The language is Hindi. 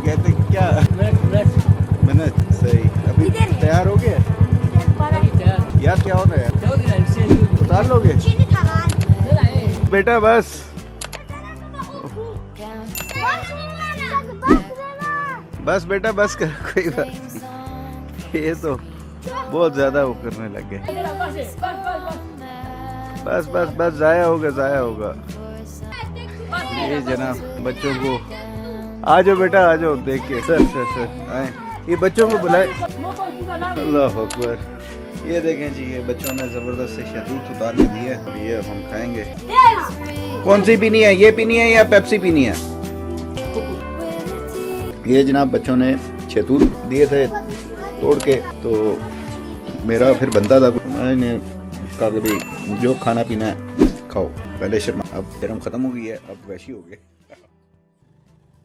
कहते क्या मिनट सही। अभी तैयार हो गए यार, क्या हो रहा है, उतार लोगे बेटा? बस बस बेटा बस कर, कोई बात नहीं। ये तो बहुत ज्यादा वो करने लग गए। बस बस बस, जाया होगा जाया होगा। ये जनाब बच्चों को, आ जाओ बेटा आ जाओ, देख के सर सर सर आए, ये बच्चों को बुलाए। अल्लाह अकबर। ये देखें जी, ये बच्चों ने जबरदस्त से शहतूत उतार के दी है, ये हम खाएंगे। कौन सी पीनी है, ये पीनी है या पेप्सी पीनी है? ये जनाब बच्चों ने शहतूत दिए थे तोड़ के, तो मेरा फिर बनता था, मैंने कहा कि भाई जो खाना पीना है खाओ। पहले शर्मा, अब शर्म खत्म हो गई है, अब वैसी हो गए।